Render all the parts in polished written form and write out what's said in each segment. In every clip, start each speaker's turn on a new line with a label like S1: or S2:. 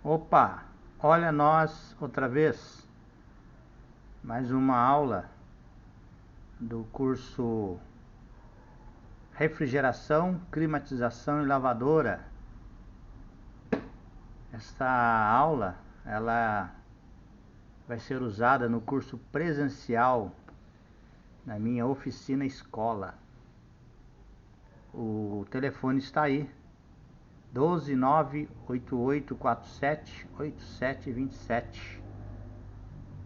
S1: Opa, olha nós outra vez, mais uma aula do curso Refrigeração, Climatização e Lavadora. Esta aula, ela vai ser usada no curso presencial na minha oficina escola. O telefone está aí, 12988478727.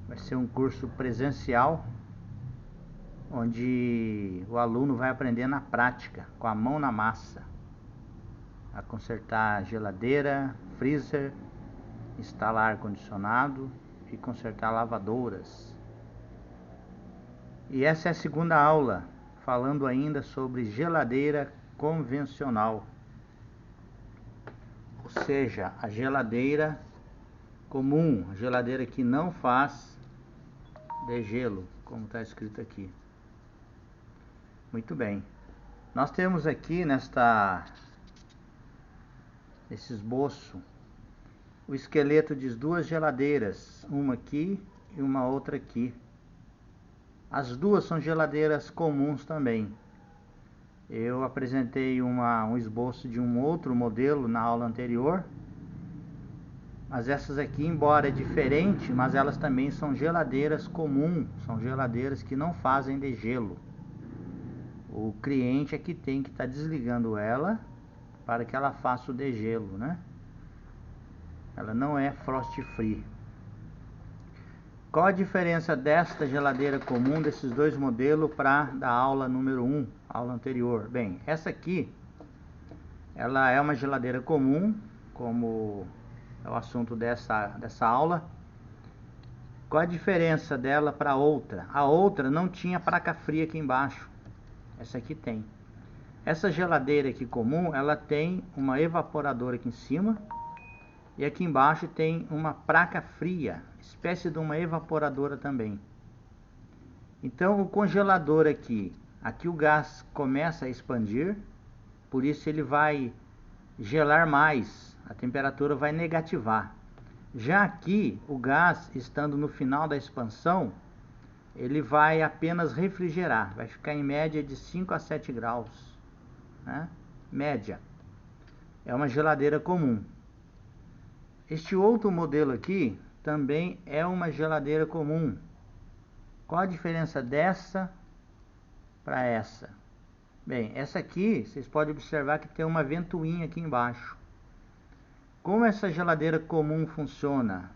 S1: Vai ser um curso presencial, onde o aluno vai aprender na prática, com a mão na massa, a consertar geladeira, freezer, instalar ar-condicionado e consertar lavadoras. E essa é a segunda aula, falando ainda sobre geladeira convencional, ou seja, a geladeira comum, a geladeira que não faz degelo, como está escrito aqui. Muito bem. Nós temos aqui nesse esboço o esqueleto de duas geladeiras, uma aqui e uma outra aqui. As duas são geladeiras comuns também. Eu apresentei um esboço de um outro modelo na aula anterior, mas essas aqui, embora diferente, mas elas também são geladeiras comuns, são geladeiras que não fazem degelo. O cliente é que tem que estar desligando ela para que ela faça o degelo, né? Ela não é frost free. Qual a diferença desta geladeira comum, desses dois modelos, para da aula número 1, aula anterior? Bem, essa aqui, ela é uma geladeira comum, como é o assunto dessa aula. Qual a diferença dela para a outra? A outra não tinha placa fria aqui embaixo. Essa aqui tem. Essa geladeira aqui comum, ela tem uma evaporadora aqui em cima. E aqui embaixo tem uma placa fria, espécie de uma evaporadora também. Então o congelador aqui o gás começa a expandir, por isso ele vai gelar mais, a temperatura vai negativar. Já aqui, o gás estando no final da expansão, ele vai apenas refrigerar, vai ficar em média de 5 a 7 graus, né? Média. É uma geladeira comum. Este outro modelo aqui também é uma geladeira comum. Qual a diferença dessa para essa? Bem, essa aqui, vocês podem observar que tem uma ventoinha aqui embaixo. Como essa geladeira comum funciona?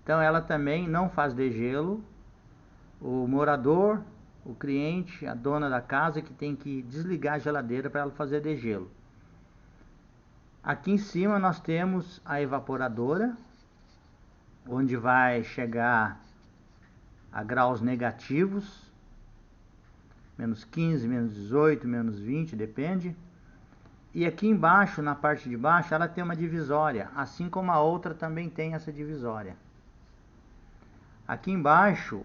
S1: Então ela também não faz degelo. O morador, o cliente, a dona da casa que tem que desligar a geladeira para ela fazer degelo. Aqui em cima nós temos a evaporadora, onde vai chegar a graus negativos, menos 15, menos 18, menos 20, depende. E aqui embaixo, na parte de baixo, ela tem uma divisória, assim como a outra também tem essa divisória. Aqui embaixo,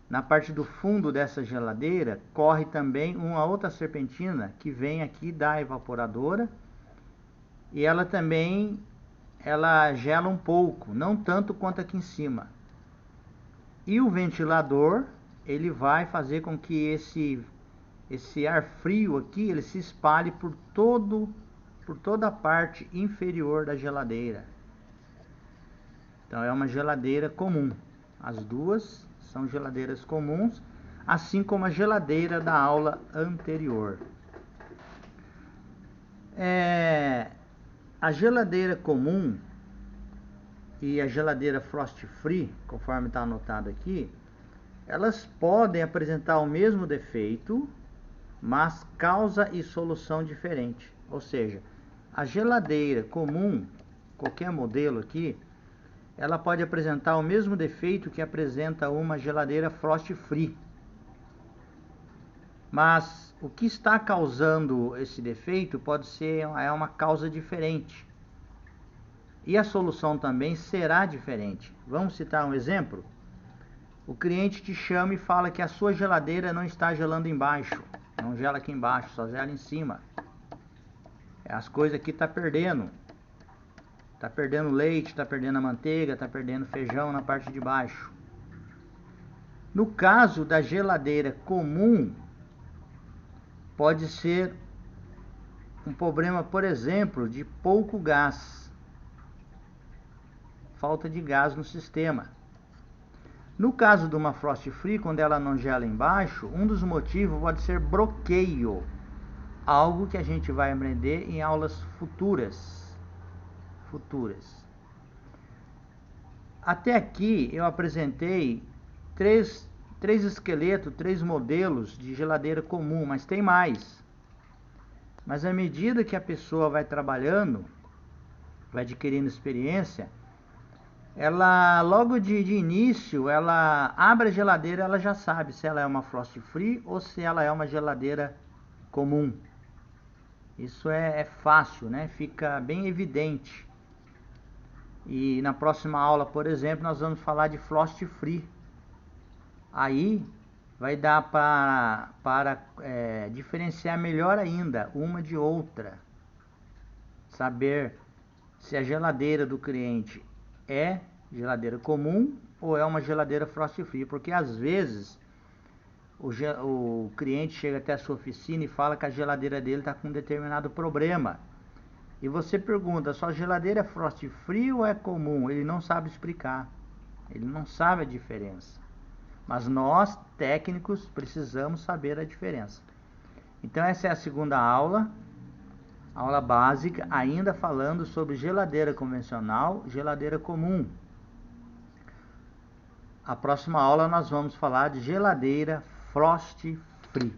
S1: na parte do fundo dessa geladeira, corre também uma outra serpentina que vem aqui da evaporadora. E ela também, ela gela um pouco, não tanto quanto aqui em cima. E o ventilador, ele vai fazer com que esse ar frio aqui, ele se espalhe por toda a parte inferior da geladeira. Então é uma geladeira comum. As duas são geladeiras comuns, assim como a geladeira da aula anterior. A geladeira comum e a geladeira frost free, conforme está anotado aqui, elas podem apresentar o mesmo defeito, mas causa e solução diferente. Ou seja, a geladeira comum, qualquer modelo aqui, ela pode apresentar o mesmo defeito que apresenta uma geladeira frost free. Mas o que está causando esse defeito pode ser uma causa diferente. E a solução também será diferente. Vamos citar um exemplo? O cliente te chama e fala que a sua geladeira não está gelando embaixo. Não gela aqui embaixo, só gela em cima. As coisas aqui estão perdendo. Está perdendo leite, está perdendo a manteiga, está perdendo feijão na parte de baixo. No caso da geladeira comum, pode ser um problema, por exemplo, de pouco gás. Falta de gás no sistema. No caso de uma frost free, quando ela não gela embaixo, um dos motivos pode ser bloqueio. Algo que a gente vai aprender em aulas futuras. Até aqui eu apresentei três esqueletos, 3 modelos de geladeira comum, mas tem mais. Mas à medida que a pessoa vai trabalhando, vai adquirindo experiência, ela logo de início, ela abre a geladeira, ela já sabe se ela é uma frost free ou se ela é uma geladeira comum. Isso é fácil, né? Fica bem evidente. E na próxima aula, por exemplo, nós vamos falar de frost free. Aí vai dar para diferenciar melhor ainda uma de outra. Saber se a geladeira do cliente é geladeira comum ou é uma geladeira frost free. Porque às vezes o cliente chega até a sua oficina e fala que a geladeira dele está com um determinado problema. E você pergunta, sua geladeira é frost free ou é comum? Ele não sabe explicar. Ele não sabe a diferença. Mas nós, técnicos, precisamos saber a diferença. Então essa é a segunda aula básica, ainda falando sobre geladeira convencional, geladeira comum. A próxima aula nós vamos falar de geladeira frost free.